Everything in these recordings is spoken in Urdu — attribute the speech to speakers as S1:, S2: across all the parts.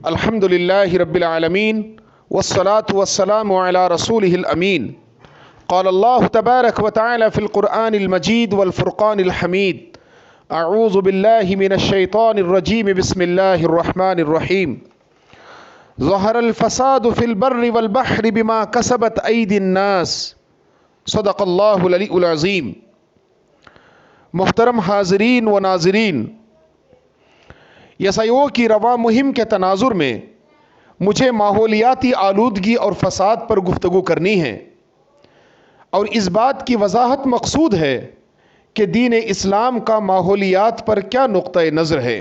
S1: الحمد للہ رب العالمین والصلاة والسلام علی رسولہ الامین قال اللہ تبارک وتعالی فی القرآن المجید والفرقان الحمید اعوذ باللہ من الشیطان الرجیم بسم اللہ الرحمن الرحیم ظہر الفساد فی البر والبحر بما کسبت ایدی الناس صدق اللہ العلی العظیم۔ محترم حاضرین و ناظرین، یسایوں کی رواں مہم کے تناظر میں مجھے ماحولیاتی آلودگی اور فساد پر گفتگو کرنی ہے، اور اس بات کی وضاحت مقصود ہے کہ دین اسلام کا ماحولیات پر کیا نقطہ نظر ہے۔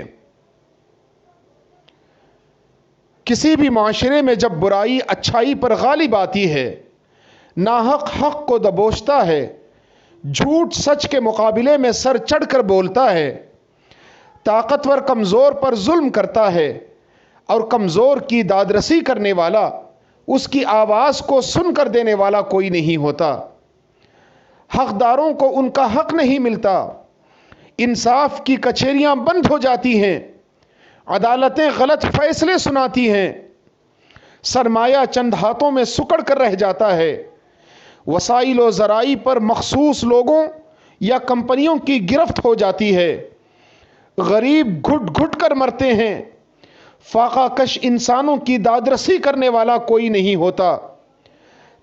S1: کسی بھی معاشرے میں جب برائی اچھائی پر غالب آتی ہے، ناحق حق کو دبوچتا ہے، جھوٹ سچ کے مقابلے میں سر چڑھ کر بولتا ہے، طاقتور کمزور پر ظلم کرتا ہے اور کمزور کی دادرسی کرنے والا، اس کی آواز کو سن کر دینے والا کوئی نہیں ہوتا، حقداروں کو ان کا حق نہیں ملتا، انصاف کی کچہریاں بند ہو جاتی ہیں، عدالتیں غلط فیصلے سناتی ہیں، سرمایہ چند ہاتھوں میں سکڑ کر رہ جاتا ہے، وسائل و ذرائع پر مخصوص لوگوں یا کمپنیوں کی گرفت ہو جاتی ہے، غریب گھٹ گھٹ کر مرتے ہیں، فاقہ کش انسانوں کی دادرسی کرنے والا کوئی نہیں ہوتا،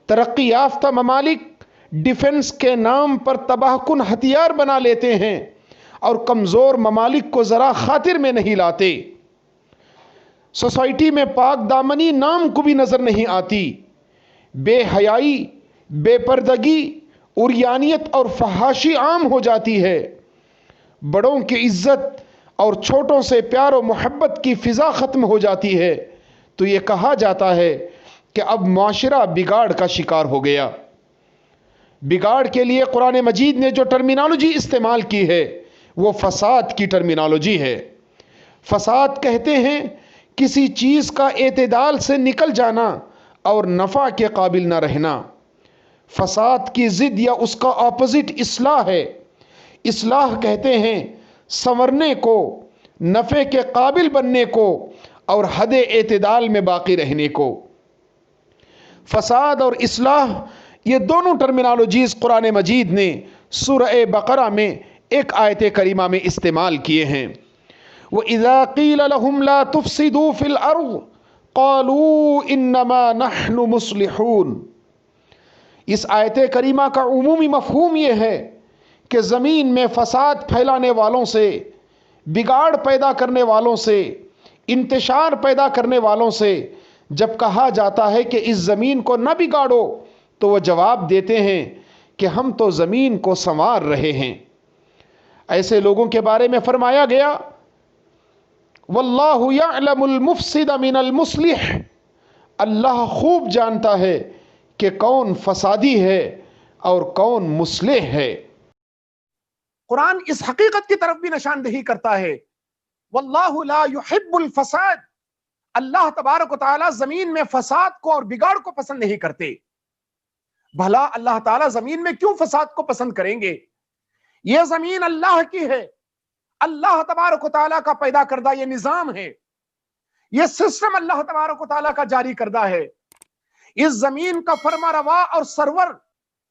S1: ترقی یافتہ ممالک ڈیفنس کے نام پر تباہ کن ہتھیار بنا لیتے ہیں اور کمزور ممالک کو ذرا خاطر میں نہیں لاتے، سوسائٹی میں پاک دامنی نام کو بھی نظر نہیں آتی، بے حیائی، بے پردگی، عریانیت اور فحاشی عام ہو جاتی ہے، بڑوں کی عزت اور چھوٹوں سے پیار و محبت کی فضا ختم ہو جاتی ہے، تو یہ کہا جاتا ہے کہ اب معاشرہ بگاڑ کا شکار ہو گیا۔ بگاڑ کے لیے قرآن مجید نے جو ٹرمینالوجی استعمال کی ہے وہ فساد کی ٹرمینالوجی ہے۔ فساد کہتے ہیں کسی چیز کا اعتدال سے نکل جانا اور نفع کے قابل نہ رہنا۔ فساد کی ضد یا اس کا اپوزٹ اصلاح ہے۔ اصلاح کہتے ہیں سنورنے کو، نفع کے قابل بننے کو اور حد اعتدال میں باقی رہنے کو۔ فساد اور اصلاح، یہ دونوں ٹرمینالوجیز قرآن مجید نے سورہ بقرہ میں ایک آیت کریمہ میں استعمال کیے ہیں۔ وَإِذَا قِيلَ لَهُمْ لَا تُفْسِدُوا فِي الْأَرْضِ قَالُوا إِنَّمَا نَحْنُ مُصْلِحُونَ۔ اس آیت کریمہ کا عمومی مفہوم یہ ہے کہ زمین میں فساد پھیلانے والوں سے، بگاڑ پیدا کرنے والوں سے، انتشار پیدا کرنے والوں سے جب کہا جاتا ہے کہ اس زمین کو نہ بگاڑو، تو وہ جواب دیتے ہیں کہ ہم تو زمین کو سنوار رہے ہیں۔ ایسے لوگوں کے بارے میں فرمایا گیا واللہ یعلم المفسد من المصلح، اللہ خوب جانتا ہے کہ کون فسادی ہے اور کون مصلح ہے۔ قرآن اس حقیقت کی طرف بھی نشاندہی کرتا ہے واللہ لا يحب الفساد، اللہ تبارک و تعالی زمین میں فساد کو اور بگاڑ کو پسند نہیں کرتے۔ بھلا اللہ تعالی زمین میں کیوں فساد کو پسند کریں گے؟ یہ زمین اللہ کی ہے، اللہ تبارک و تعالی کا پیدا کردہ یہ نظام ہے، یہ سسٹم اللہ تبارک و تعالی کا جاری کردہ ہے۔ اس زمین کا فرما روا اور سرور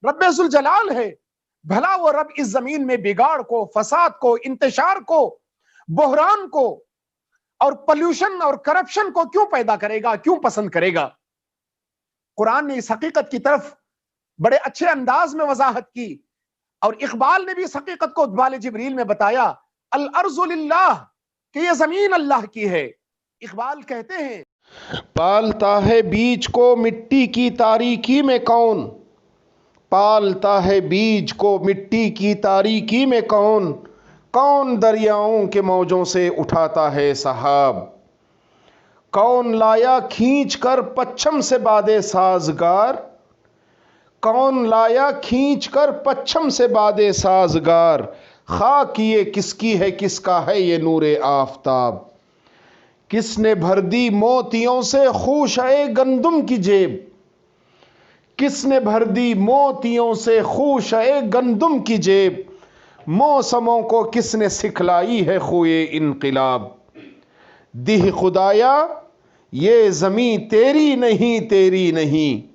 S1: رب ذوالجلال ہے، بھلا وہ رب اس زمین میں بگاڑ کو، فساد کو، انتشار کو، بحران کو اور پلیوشن اور کرپشن کو کیوں پیدا کرے گا، کیوں پسند کرے گا؟ قرآن نے اس حقیقت کی طرف بڑے اچھے انداز میں وضاحت کی، اور اقبال نے بھی اس حقیقت کو ادبال جبریل میں بتایا الارض للہ، کہ یہ زمین اللہ کی ہے۔ اقبال کہتے ہیں پالتا ہے بیج کو مٹی کی تاریکی میں کون، پالتا ہے بیج کو مٹی کی تاریکی میں کون، کون دریاؤں کے موجوں سے اٹھاتا ہے سحاب، کون لایا کھینچ کر پچھم سے بادِ سازگار، کون لایا کھینچ کر پچھم سے بادِ سازگار، خاک یہ کس کی ہے، کس کا ہے یہ نور آفتاب، کس نے بھر دی موتیوں سے خوشۂ گندم کی جیب، کس نے بھر دی موتیوں سے خوشۂ گندم کی جیب، موسموں کو کس نے سکھلائی ہے خوئے انقلاب، دہ خدایا یہ زمین تیری نہیں تیری نہیں،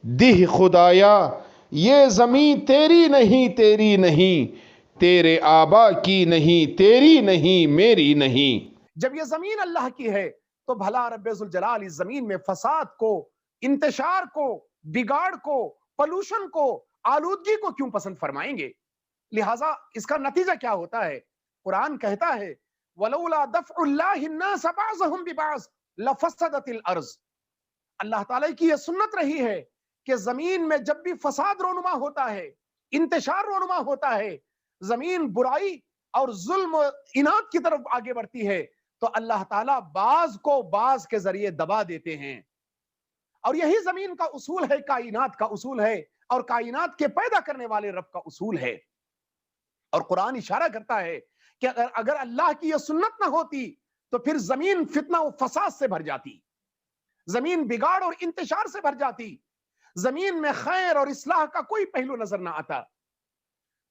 S1: دہ خدایا یہ زمین تیری نہیں تیری نہیں، تیرے آبا کی نہیں تیری نہیں میری نہیں۔ جب یہ زمین اللہ کی ہے تو بھلا رب ذوالجلال اس زمین میں فساد کو، انتشار کو، بگاڑ کو، پولوشن کو، آلودگی کو کیوں پسند فرمائیں گے؟ لہٰذا اس کا نتیجہ کیا ہوتا ہے؟ قرآن کہتا ہے وَلَوْلَا دَفْعُ اللَّهِ النَّاسَ بَعْضَهُمْ بِبَعْضٍ لَفَسَدَتِ الْأَرْضِ۔ اللہ تعالیٰ کی یہ سنت رہی ہے کہ زمین میں جب بھی فساد رونما ہوتا ہے، انتشار رونما ہوتا ہے، زمین برائی اور ظلم و اناد کی طرف آگے بڑھتی ہے تو اللہ تعالیٰ بعض کو بعض کے ذریعے دبا دیتے ہیں۔ اور یہی زمین کا اصول ہے، کائنات کا اصول ہے، اور کائنات کے پیدا کرنے والے رب کا اصول ہے۔ اور قرآن اشارہ کرتا ہے کہ اگر اللہ کی یہ سنت نہ ہوتی تو پھر زمین فتنہ و فساد سے بھر جاتی، زمین بگاڑ اور انتشار سے بھر جاتی، زمین میں خیر اور اصلاح کا کوئی پہلو نظر نہ آتا۔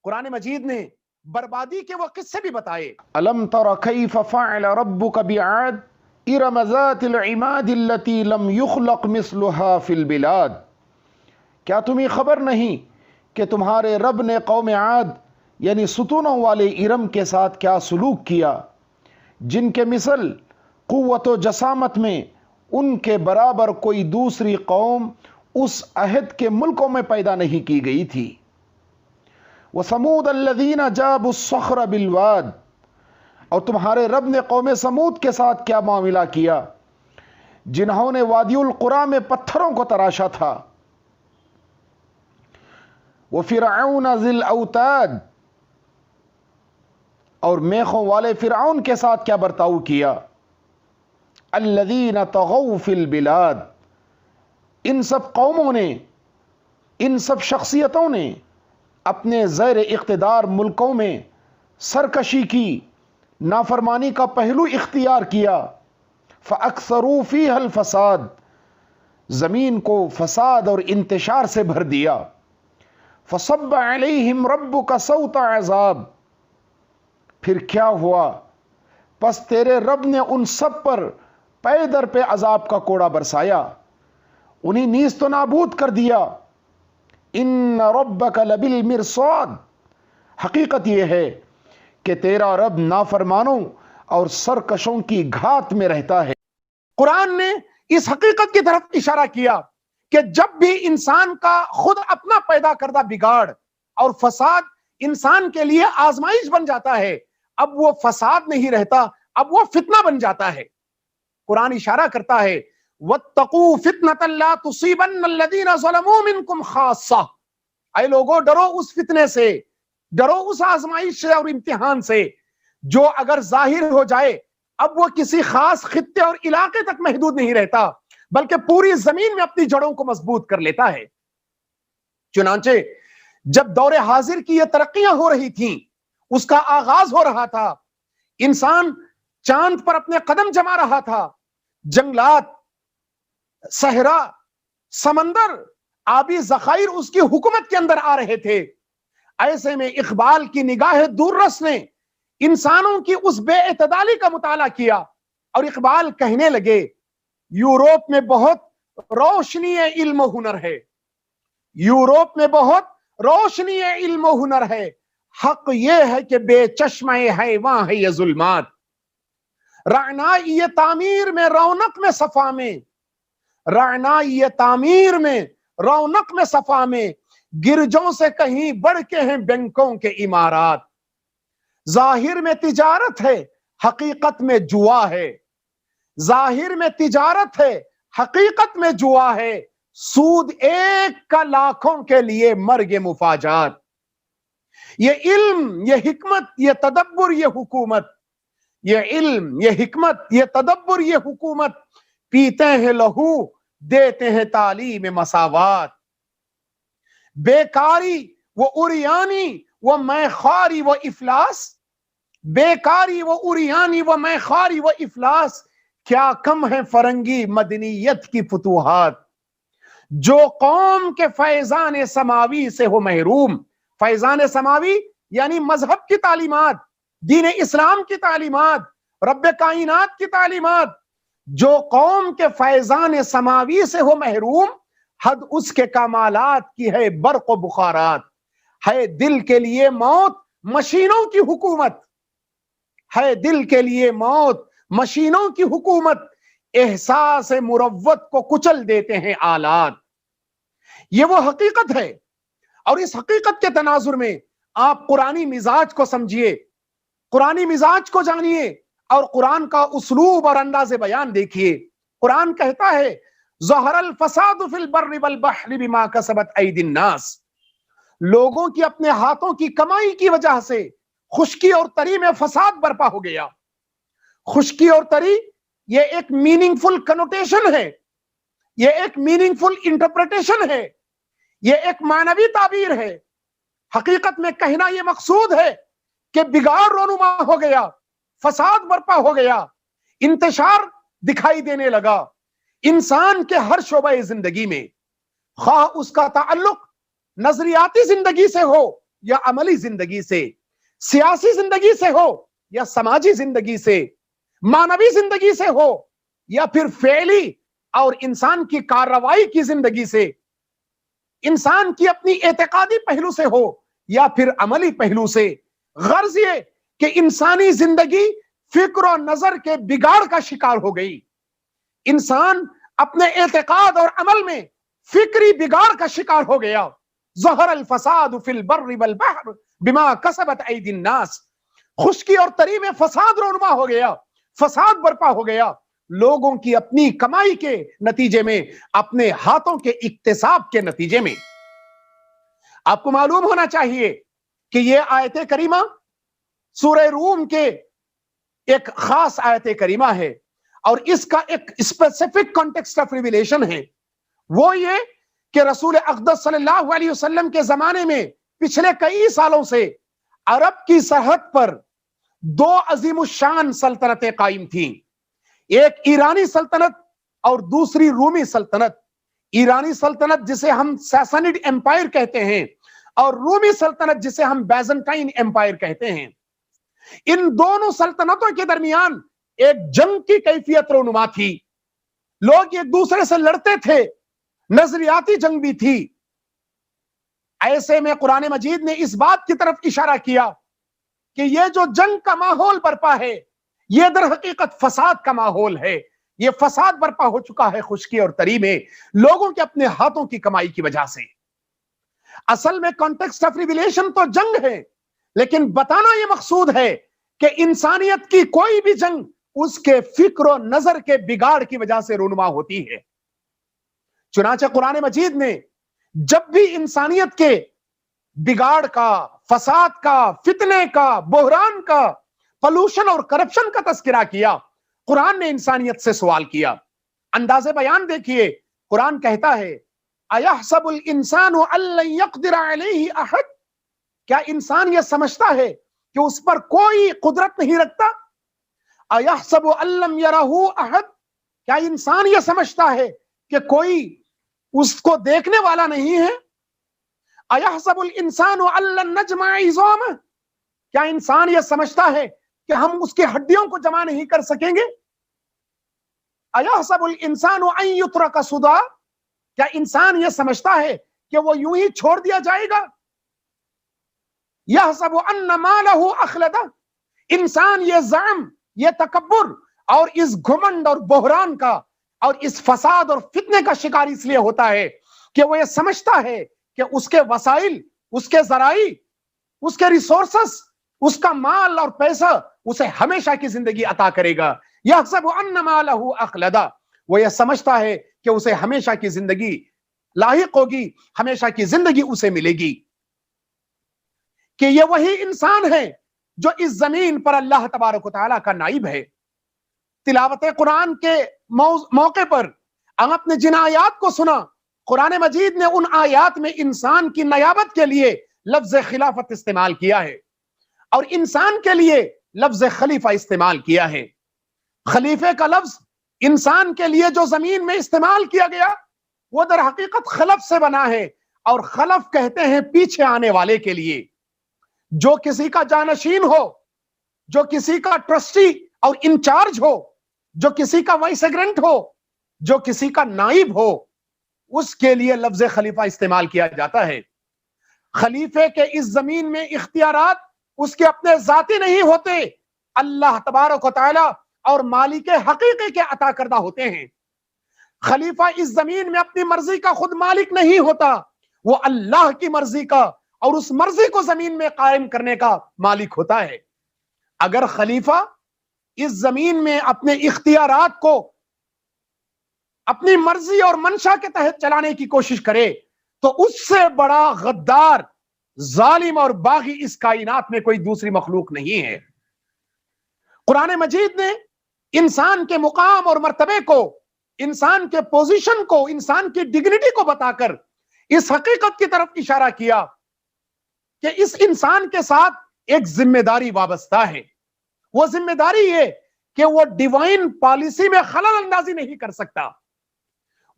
S1: قرآن مجید نے بربادی کے وہ قصے بھی بتائے۔ الم تر کیف فعل ربک بعاد ارم ذات العماد التي لم يخلق مثلها في البلاد۔ کیا تمہیں خبر نہیں کہ تمہارے رب نے قوم عاد یعنی ستونوں والے ارم کے ساتھ کیا سلوک کیا، جن کے مثل قوت و جسامت میں ان کے برابر کوئی دوسری قوم اس عہد کے ملکوں میں پیدا نہیں کی گئی تھی۔ وَثَمُودَ الَّذِينَ جَابُوا الصَّخْرَ بِالْوَادِ، اور تمہارے رب نے قوم سمود کے ساتھ کیا معاملہ کیا، جنہوں نے وادی القریٰ میں پتھروں کو تراشا تھا۔ وَفِرْعَوْنَ ذِي الْأَوْتَادِ، اور میخوں والے فرعون کے ساتھ کیا برتاؤ کیا۔ الَّذِينَ طَغَوْا فِي الْبِلَادِ، ان سب قوموں نے، ان سب شخصیتوں نے اپنے زیر اقتدار ملکوں میں سرکشی کی، نافرمانی کا پہلو اختیار کیا۔ فَأَكْثَرُوا فِيهَا الْفَسَادِ، زمین کو فساد اور انتشار سے بھر دیا۔ فَصَبَّ عَلَيْهِمْ رَبُّكَ صَوْتَ عَذَابٍ، پھر کیا ہوا؟ پس تیرے رب نے ان سب پر پے در پہ عذاب کا کوڑا برسایا، انہیں نیست و نابود کر دیا۔ ان ربک لبالمرصاد، حقیقت یہ ہے کہ تیرا رب نافرمانوں اور سرکشوں کی گھات میں رہتا ہے۔ قرآن نے اس حقیقت کی طرف اشارہ کیا کہ جب بھی انسان کا خود اپنا پیدا کردہ بگاڑ اور فساد انسان کے لیے آزمائش بن جاتا ہے، اب وہ فساد نہیں رہتا، اب وہ فتنہ بن جاتا ہے۔ قرآن اشارہ کرتا ہے وَاتَّقُوا فِتْنَةً لَا تُصِيبَنَّ الَّذِينَ ظَلَمُوا مِنْكُمْ خَاصَّةً، اے لوگو ڈرو اس فتنے سے، ڈرو اس آزمائش سے اور امتحان سے جو اگر ظاہر ہو جائے اب وہ کسی خاص خطے اور علاقے تک محدود نہیں رہتا بلکہ پوری زمین میں اپنی جڑوں کو مضبوط کر لیتا ہے۔ چنانچہ جب دور حاضر کی یہ ترقیاں ہو رہی تھیں، اس کا آغاز ہو رہا تھا، انسان چاند پر اپنے قدم جما رہا تھا، جنگلات، صحرا، سمندر، آبی ذخائر اس کی حکومت کے اندر آ رہے تھے، ایسے میں اقبال کی نگاہ دور رس نے انسانوں کی اس بے اعتدالی کا مطالعہ کیا اور اقبال کہنے لگے یوروپ میں بہت روشنی علم و ہنر ہے، یوروپ میں بہت روشنی علم و ہنر ہے، حق یہ ہے کہ بے چشمہ حیواں ہے یہ ظلمات، رعنائی تعمیر میں رونق میں صفا میں، رعنائی تعمیر میں رونق میں صفا میں، گرجوں سے کہیں بڑھ کے ہیں بینکوں کے عمارات، ظاہر میں تجارت ہے حقیقت میں جوا ہے، ظاہر میں تجارت ہے حقیقت میں جوا ہے، سود ایک کا لاکھوں کے لیے مرگ مفاجات۔ یہ علم، یہ حکمت، یہ تدبر، یہ حکومت، یہ علم، یہ حکمت، یہ تدبر، یہ حکومت، پیتے ہیں لہو دیتے ہیں تعلیم مساوات، بیکاری و اریانی و میخاری و افلاس، بیکاری و اریانی و میخاری و افلاس، کیا کم ہے فرنگی مدنیت کی فتوحات، جو قوم کے فیضان سماوی سے ہو محروم، فیضان سماوی یعنی مذہب کی تعلیمات، دین اسلام کی تعلیمات، رب کائنات کی تعلیمات، جو قوم کے فیضان سماوی سے ہو محروم، حد اس کے کمالات کی ہے برق و بخارات، ہے دل کے لیے موت مشینوں کی حکومت، ہے دل کے لیے موت مشینوں کی حکومت، احساس مروت کو کچل دیتے ہیں آلات۔ یہ وہ حقیقت ہے، اور اس حقیقت کے تناظر میں آپ قرآنی مزاج کو سمجھیے، قرآنی مزاج کو جانیے، اور قرآن کا اسلوب اور انداز بیان دیکھیے۔ قرآن کہتا ہے ظہر الفساد فی البر والبحر بما کسبت ایدی الناس، لوگوں کی اپنے ہاتھوں کی کمائی کی وجہ سے خشکی اور تری میں فساد برپا ہو گیا۔ خشکی اور تری یہ ایک میننگ فل کنوٹیشن ہے، یہ ایک میننگ فل انٹرپریٹیشن ہے، یہ ایک معنوی تعبیر ہے۔ حقیقت میں کہنا یہ مقصود ہے کہ بگاڑ رونما ہو گیا، فساد برپا ہو گیا، انتشار دکھائی دینے لگا انسان کے ہر شعبہ زندگی میں، خواہ اس کا تعلق نظریاتی زندگی سے ہو یا عملی زندگی سے، سیاسی زندگی سے ہو یا سماجی زندگی سے، معنوی زندگی سے ہو یا پھر فعلی اور انسان کی کارروائی کی زندگی سے، انسان کی اپنی اعتقادی پہلو سے ہو یا پھر عملی پہلو سے۔ غرض یہ کہ انسانی زندگی فکر و نظر کے بگاڑ کا شکار ہو گئی، انسان اپنے اعتقاد اور عمل میں فکری بگاڑ کا شکار ہو گیا۔ ظہر الفساد فی البر والبحر بما کسبت ایدی الناس، خشکی اور تری میں فساد رونما ہو گیا، فساد برپا ہو گیا، لوگوں کی اپنی کمائی کے نتیجے میں، اپنے ہاتھوں کے اکتساب کے نتیجے میں۔ آپ کو معلوم ہونا چاہیے کہ یہ آیت کریمہ سورہ روم کے ایک خاص آیت کریمہ ہے، اور اس کا ایک اسپیسیفک کانٹیکسٹ آف ریویلیشن ہے، وہ یہ کہ رسول اقدس صلی اللہ علیہ وسلم کے زمانے میں پچھلے کئی سالوں سے عرب کی سرحد پر دو عظیم الشان سلطنتیں قائم تھیں، ایک ایرانی سلطنت اور دوسری رومی سلطنت۔ ایرانی سلطنت جسے ہم ساسانیڈ ایمپائر کہتے ہیں، اور رومی سلطنت جسے ہم بیزنٹائن ایمپائر کہتے ہیں۔ ان دونوں سلطنتوں کے درمیان ایک جنگ کی کیفیت رونما تھی، لوگ ایک دوسرے سے لڑتے تھے، نظریاتی جنگ بھی تھی۔ ایسے میں قرآن مجید نے اس بات کی طرف اشارہ کیا کہ یہ جو جنگ کا ماحول برپا ہے، یہ در حقیقت فساد کا ماحول ہے، یہ فساد برپا ہو چکا ہے خشکی اور تری میں، لوگوں کے اپنے ہاتھوں کی کمائی کی وجہ سے۔ اصل میں کانٹیکسٹ آف ریویلیشن تو جنگ ہے، لیکن بتانا یہ مقصود ہے کہ انسانیت کی کوئی بھی جنگ اس کے فکر و نظر کے بگاڑ کی وجہ سے رونما ہوتی ہے۔ چنانچہ قرآن مجید نے جب بھی انسانیت کے بگاڑ کا، فساد کا، فتنے کا، بحران کا، پولوشن اور کرپشن کا تذکرہ کیا، قرآن نے انسانیت سے سوال کیا۔ انداز بیان دیکھیے، قرآن کہتا ہے اَيَحْسَبُ الْإِنسَانُ أَن لَّن يَقْدِرَ عَلَيْهِ أَحَدٌ، کیا انسان یہ سمجھتا ہے کہ اس پر کوئی قدرت نہیں رکھتا؟ اَيَحْسَبُ أَن لَّمْ يَرَهُ أَحَدٌ، کیا انسان یہ سمجھتا ہے کہ کوئی اس کو دیکھنے والا نہیں ہے؟ اَيَحْسَبُ الْإِنسَانُ أَن لَّن نَّجْمَعَ عِظَامَهُ، کیا انسان یہ سمجھتا ہے کہ ہم اس کی ہڈیوں کو جمع نہیں کر سکیں گے؟ اَيَحْسَبُ الْإِنسَانُ أَن يُتْرَكَ سُدًى، کیا انسان یہ سمجھتا ہے کہ وہ یوں ہی چھوڑ دیا جائے گا؟ يَحْسَبُ أَنَّ مَالَهُ أَخْلَدَهُ، انسان یہ زعم، یہ تکبر اور اس گھمنڈ اور بحران کا اور اس فساد اور فتنے کا شکار اس لیے ہوتا ہے کہ وہ یہ سمجھتا ہے کہ اس کے وسائل، اس کے ذرائع، اس کے ریسورسز، اس کا مال اور پیسہ اسے ہمیشہ کی زندگی عطا کرے گا۔ يَحْسَبُ أَنَّ مَالَهُ أَخْلَدَهُ، وہ یہ سمجھتا ہے کہ اسے ہمیشہ کی زندگی لاحق ہوگی، ہمیشہ کی زندگی اسے ملے گی۔ کہ یہ وہی انسان ہے جو اس زمین پر اللہ تبارک و تعالیٰ کا نائب ہے۔ تلاوت قرآن کے موقع پر آپ نے جن آیات کو سنا، قرآن مجید نے ان آیات میں انسان کی نیابت کے لیے لفظ خلافت استعمال کیا ہے، اور انسان کے لیے لفظ خلیفہ استعمال کیا ہے۔ خلیفے کا لفظ انسان کے لیے جو زمین میں استعمال کیا گیا، وہ در حقیقت خلف سے بنا ہے، اور خلف کہتے ہیں پیچھے آنے والے کے لیے، جو کسی کا جانشین ہو، جو کسی کا ٹرسٹی اور انچارج ہو، جو کسی کا وائس ایگرنٹ ہو, جو کسی کا نائب ہو, اس کے لیے لفظ خلیفہ استعمال کیا جاتا ہے. خلیفے کے اس زمین میں اختیارات اس کے اپنے ذاتی نہیں ہوتے, اللہ تبارک و تعالی اور مالک حقیقی کے عطا کردہ ہوتے ہیں. خلیفہ اس زمین میں اپنی مرضی کا خود مالک نہیں ہوتا, وہ اللہ کی مرضی کا اور اس مرضی کو زمین میں قائم کرنے کا مالک ہوتا ہے. اگر خلیفہ اس زمین میں اپنے اختیارات کو اپنی مرضی اور منشا کے تحت چلانے کی کوشش کرے تو اس سے بڑا غدار, ظالم اور باغی اس کائنات میں کوئی دوسری مخلوق نہیں ہے. قرآن مجید نے انسان کے مقام اور مرتبے کو, انسان کے پوزیشن کو, انسان کی ڈگنیٹی کو بتا کر اس حقیقت کی طرف اشارہ کیا کہ اس انسان کے ساتھ ایک ذمہ داری وابستہ ہے. وہ ذمہ داری یہ کہ وہ ڈیوائن پالیسی میں خلل اندازی نہیں کر سکتا,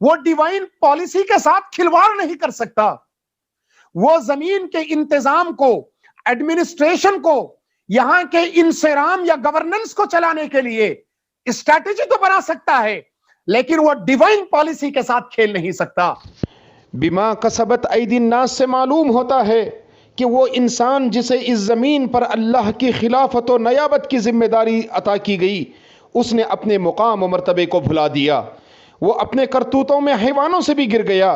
S1: وہ ڈیوائن پالیسی کے ساتھ کھلواڑ نہیں کر سکتا. وہ زمین کے انتظام کو, ایڈمنسٹریشن کو, یہاں کے انصرام یا گورننس کو چلانے کے لیے اسٹریٹجی تو بنا سکتا ہے, لیکن وہ ڈیوائن پالیسی کے ساتھ کھیل نہیں سکتا.
S2: بما کسبت ایدی الناس سے معلوم ہوتا ہے کہ وہ انسان جسے اس زمین پر اللہ کی خلافت و نیابت کی ذمہ داری عطا کی گئی, اس نے اپنے مقام و مرتبے کو بھلا دیا. وہ اپنے کرتوتوں میں حیوانوں سے بھی گر گیا.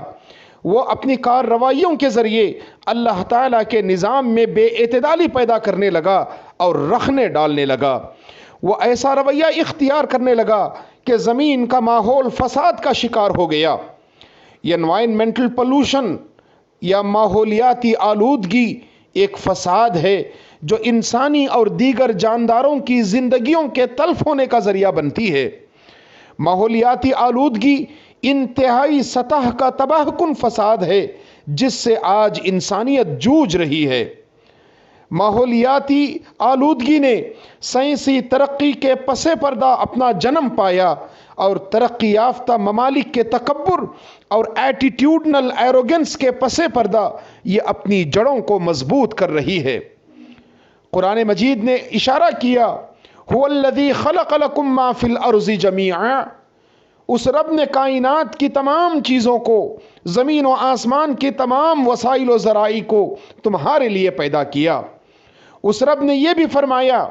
S2: وہ اپنی کارروائیوں کے ذریعے اللہ تعالیٰ کے نظام میں بے اعتدالی پیدا کرنے لگا اور رخنے ڈالنے لگا. وہ ایسا رویہ اختیار کرنے لگا کہ زمین کا ماحول فساد کا شکار ہو گیا. یہ انوائرمنٹل پولوشن یا ماحولیاتی آلودگی ایک فساد ہے جو انسانی اور دیگر جانداروں کی زندگیوں کے تلف ہونے کا ذریعہ بنتی ہے. ماحولیاتی آلودگی انتہائی سطح کا تباہ کن فساد ہے جس سے آج انسانیت جوجھ رہی ہے. ماحولیاتی آلودگی نے سائنسی ترقی کے پس پردہ اپنا جنم پایا اور ترقی یافتہ ممالک کے تکبر اور ایٹیٹیوڈنل ایروگنس کے پس پردہ یہ اپنی جڑوں کو مضبوط کر رہی ہے. قرآن مجید نے اشارہ کیا, هو الذی خلق لکم ما فی الارض جمیعا, اس رب نے کائنات کی تمام چیزوں کو, زمین و آسمان کے تمام وسائل و ذرائع کو تمہارے لیے پیدا کیا. اس رب نے یہ بھی فرمایا,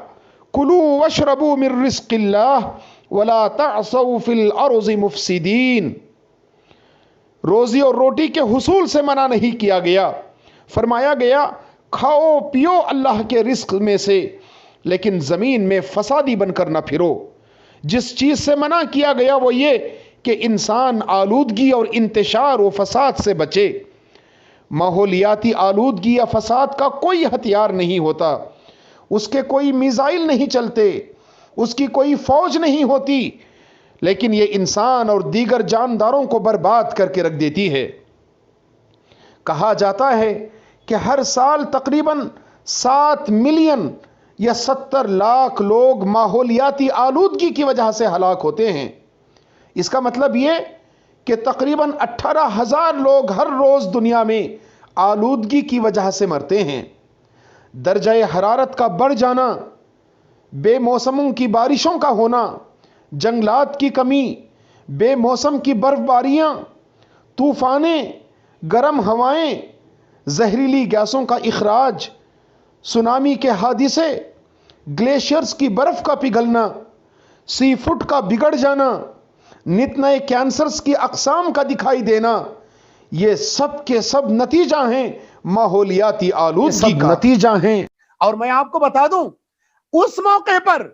S2: کلوا واشربوا من رزق اللہ ولا تعصوا فی الارض مفسدین. روزی اور روٹی کے حصول سے منع نہیں کیا گیا, فرمایا گیا کھاؤ پیو اللہ کے رزق میں سے, لیکن زمین میں فسادی بن کر نہ پھرو. جس چیز سے منع کیا گیا وہ یہ کہ انسان آلودگی اور انتشار و فساد سے بچے. ماحولیاتی آلودگی یا فساد کا کوئی ہتھیار نہیں ہوتا, اس کے کوئی میزائل نہیں چلتے, اس کی کوئی فوج نہیں ہوتی, لیکن یہ انسان اور دیگر جانداروں کو برباد کر کے رکھ دیتی ہے. کہا جاتا ہے کہ ہر سال تقریباً 7 ملین یا 70 لاکھ لوگ ماحولیاتی آلودگی کی وجہ سے ہلاک ہوتے ہیں. اس کا مطلب یہ کہ تقریباً 18,000 لوگ ہر روز دنیا میں آلودگی کی وجہ سے مرتے ہیں. درجہ حرارت کا بڑھ جانا, بے موسموں کی بارشوں کا ہونا, جنگلات کی کمی, بے موسم کی برف باریاں, طوفانیں, گرم ہوائیں, زہریلی گیسوں کا اخراج, سونامی کے حادثے, گلیشیئرز کی برف کا پگھلنا, سی فوڈ کا بگڑ جانا, نت نئے کینسرز کی اقسام کا دکھائی دینا, یہ سب کے سب نتیجہ ہیں ماحولیاتی آلودگی کا
S1: نتیجہ ہیں. اور میں آپ کو بتا دوں, اس موقع پر,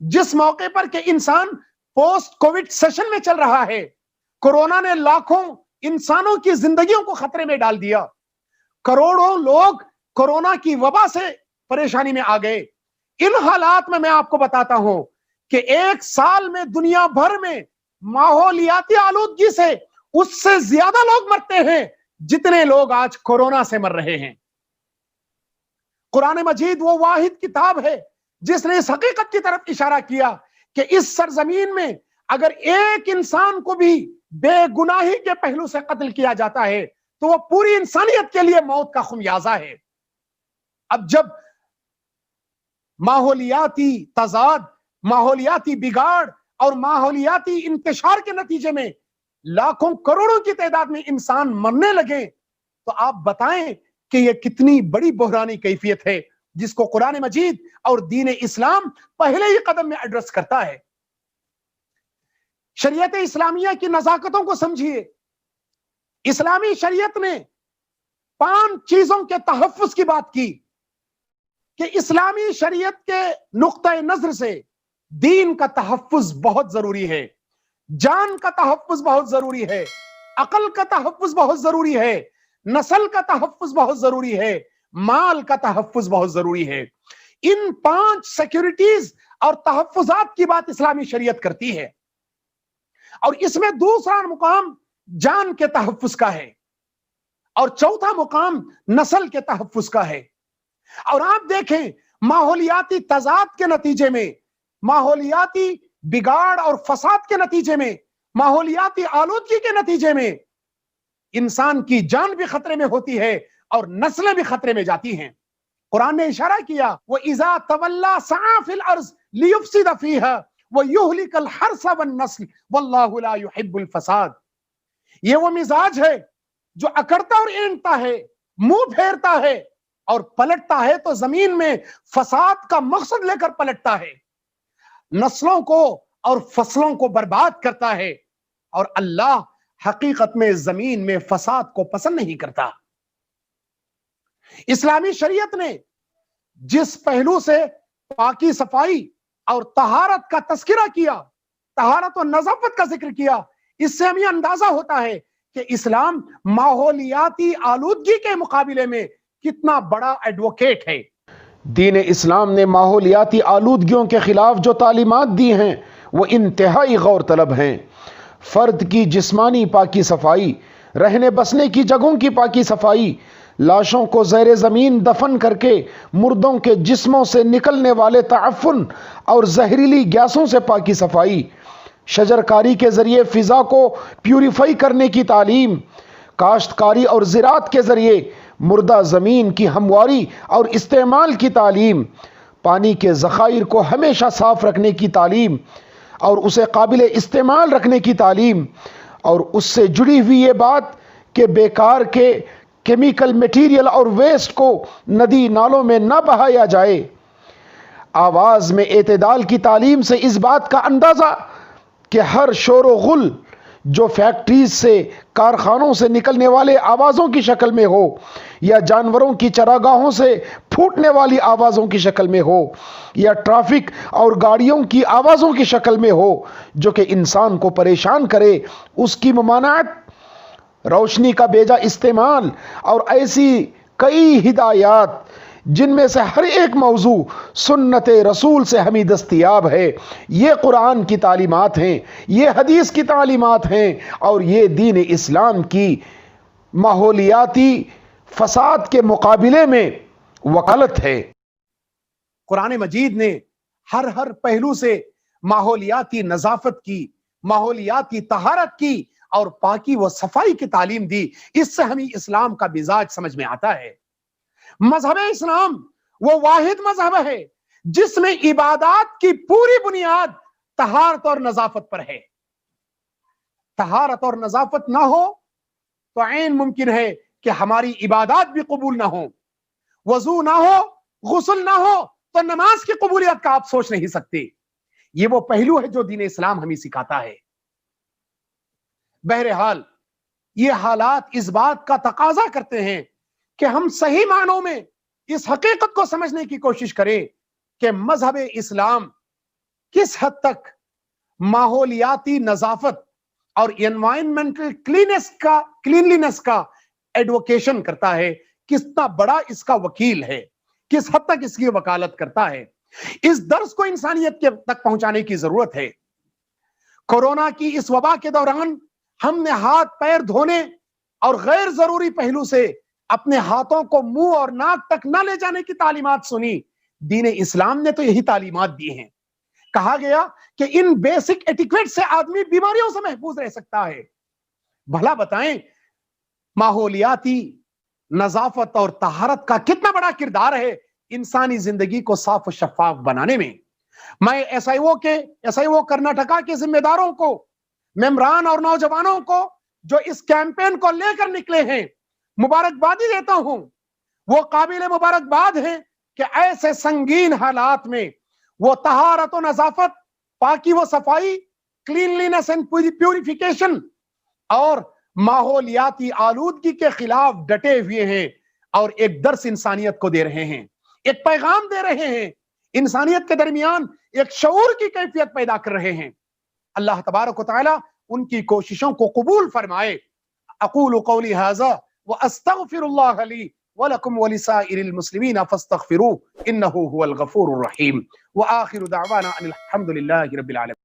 S1: جس موقع پر کہ انسان پوسٹ کووڈ سیشن میں چل رہا ہے, کورونا نے لاکھوں انسانوں کی زندگیوں کو خطرے میں ڈال دیا. کروڑوں لوگ کورونا کی وبا سے پریشانی میں آ گئے. ان حالات میں آپ کو بتاتا ہوں کہ 1 سال میں دنیا بھر میں ماحولیاتی آلودگی سے اس سے زیادہ لوگ مرتے ہیں جتنے لوگ آج کورونا سے مر رہے ہیں. قرآن مجید وہ واحد کتاب ہے جس نے اس حقیقت کی طرف اشارہ کیا کہ اس سرزمین میں اگر ایک انسان کو بھی بے گناہی کے پہلو سے قتل کیا جاتا ہے تو وہ پوری انسانیت کے لیے موت کا خمیازہ ہے. اب جب ماحولیاتی تضاد, ماحولیاتی بگاڑ اور ماحولیاتی انتشار کے نتیجے میں لاکھوں کروڑوں کی تعداد میں انسان مرنے لگے تو آپ بتائیں کہ یہ کتنی بڑی بحرانی کیفیت ہے جس کو قرآن مجید اور دین اسلام پہلے ہی قدم میں ایڈریس کرتا ہے۔ شریعت اسلامیہ کی نزاکتوں کو سمجھیے۔ اسلامی شریعت نے 5 چیزوں کے تحفظ کی بات کی کہ اسلامی شریعت کے نقطۂ نظر سے دین کا تحفظ بہت ضروری ہے، جان کا تحفظ بہت ضروری ہے، عقل کا تحفظ بہت ضروری ہے، نسل کا تحفظ بہت ضروری ہے، مال کا تحفظ بہت ضروری ہے۔ ان 5 سیکیورٹیز اور تحفظات کی بات اسلامی شریعت کرتی ہے، اور اس میں دوسرا مقام جان کے تحفظ کا ہے اور چوتھا مقام نسل کے تحفظ کا ہے۔ اور آپ دیکھیں ماحولیاتی تضاد کے نتیجے میں، ماحولیاتی بگاڑ اور فساد کے نتیجے میں، ماحولیاتی آلودگی کے نتیجے میں انسان کی جان بھی خطرے میں ہوتی ہے اور نسلیں بھی خطرے میں جاتی ہیں۔ قرآن نے اشارہ کیا وَإِذَا تَوَلَّا سَعَى فِي الْأَرْضِ لِيُفْسِدَ فِيهَا وَيُهْلِكَ الْحَرْثَ وَالنَّسْلَ وَاللَّهُ لَا يُحِبُّ الْفَسَادَ۔ یہ وہ مزاج ہے جو اکڑتا اور اینٹتا ہے، منہ پھیرتا ہے اور پلٹتا ہے تو زمین میں فساد کا مقصد لے کر پلٹتا ہے، نسلوں کو اور فصلوں کو برباد کرتا ہے، اور اللہ حقیقت میں زمین میں فساد کو پسند نہیں کرتا۔ اسلامی شریعت نے جس پہلو سے پاکی صفائی اور طہارت کا تذکرہ کیا، طہارت و نظافت کا ذکر کیا، اس سے ہمیں اندازہ ہوتا ہے کہ اسلام ماحولیاتی آلودگی کے مقابلے میں کتنا بڑا ایڈوکیٹ ہے۔
S2: دین اسلام نے ماحولیاتی آلودگیوں کے خلاف جو تعلیمات دی ہیں وہ انتہائی غور طلب ہیں۔ فرد کی جسمانی پاکی صفائی، رہنے بسنے کی جگہوں کی پاکی صفائی، لاشوں کو زیر زمین دفن کر کے مردوں کے جسموں سے نکلنے والے تعفن اور زہریلی گیسوں سے پاکی صفائی، شجرکاری کے ذریعے فضا کو پیوریفائی کرنے کی تعلیم، کاشتکاری اور زراعت کے ذریعے مردہ زمین کی ہمواری اور استعمال کی تعلیم، پانی کے ذخائر کو ہمیشہ صاف رکھنے کی تعلیم اور اسے قابل استعمال رکھنے کی تعلیم، اور اس سے جڑی ہوئی یہ بات کہ بیکار کے کیمیکل میٹیریل اور ویسٹ کو ندی نالوں میں نہ بہایا جائے۔ آواز میں اعتدال کی تعلیم سے اس بات کا اندازہ کہ ہر شور و غل جو فیکٹریز سے، کارخانوں سے نکلنے والے آوازوں کی شکل میں ہو یا جانوروں کی چراگاہوں سے پھوٹنے والی آوازوں کی شکل میں ہو یا ٹریفک اور گاڑیوں کی آوازوں کی شکل میں ہو جو کہ انسان کو پریشان کرے، اس کی ممانعت، روشنی کا بیجا استعمال اور ایسی کئی ہدایات جن میں سے ہر ایک موضوع سنت رسول سے ہمیں دستیاب ہے، یہ قرآن کی تعلیمات ہیں، یہ حدیث کی تعلیمات ہیں، اور یہ دین اسلام کی ماحولیاتی فساد کے مقابلے میں وکالت ہے۔
S1: قرآن مجید نے ہر پہلو سے ماحولیاتی نظافت کی، ماحولیاتی طہارت کی اور پاکی و صفائی کی تعلیم دی۔ اس سے ہمیں اسلام کا مزاج سمجھ میں آتا ہے۔ مذہب اسلام وہ واحد مذہب ہے جس میں عبادات کی پوری بنیاد طہارت اور نظافت پر ہے۔ طہارت اور نظافت نہ ہو تو عین ممکن ہے کہ ہماری عبادات بھی قبول نہ ہو، وضو نہ ہو، غسل نہ ہو تو نماز کی قبولیت کا آپ سوچ نہیں سکتے۔ یہ وہ پہلو ہے جو دین اسلام ہمیں سکھاتا ہے۔ بہرحال یہ حالات اس بات کا تقاضا کرتے ہیں کہ ہم صحیح معنوں میں اس حقیقت کو سمجھنے کی کوشش کریں کہ مذہب اسلام کس حد تک ماحولیاتی نظافت اور انوائرمنٹل کلینلینس کا ایڈوکیشن کرتا ہے، کتنا بڑا اس کا وکیل ہے، کس حد تک اس کی وکالت کرتا ہے۔ اس درس کو انسانیت تک پہنچانے کی ضرورت ہے۔ کورونا کی اس وبا کے دوران ہم نے ہاتھ پیر دھونے اور غیر ضروری پہلو سے اپنے ہاتھوں کو منہ اور ناک تک نہ لے جانے کی تعلیمات سنی۔ دین اسلام نے تو یہی تعلیمات دی ہیں۔ کہا گیا کہ ان بیسک ایٹیکیٹ سے آدمی بیماریوں سے محفوظ رہ سکتا ہے۔ بھلا بتائیں ماحولیاتی نظافت اور طہارت کا کتنا بڑا کردار ہے انسانی زندگی کو صاف و شفاف بنانے میں۔ میں ایس آئی او کرناٹکا کے ذمہ داروں کو، ممبران اور نوجوانوں کو جو اس کیمپین کو لے کر نکلے ہیں مبارکبادی دیتا ہوں۔ وہ قابل مبارکباد ہیں کہ ایسے سنگین حالات میں وہ طہارت و نظافت، پاکی و صفائی، کلینلینس اینڈ پیوریفیکیشن اور ماحولیاتی آلودگی کے خلاف ڈٹے ہوئے ہیں، اور ایک درس انسانیت کو دے رہے ہیں، ایک پیغام دے رہے ہیں، انسانیت کے درمیان ایک شعور کی کیفیت پیدا کر رہے ہیں۔ اللہ تبارک و تعالی ان کی کوششوں کو قبول فرمائے۔ اقول قولی ھذا واستغفر اللہ لی ولکم ولسائر المسلمین فاستغفروہ انہ هو الغفور الرحیم، وآخر دعوانا ان الحمد للہ رب العالمین۔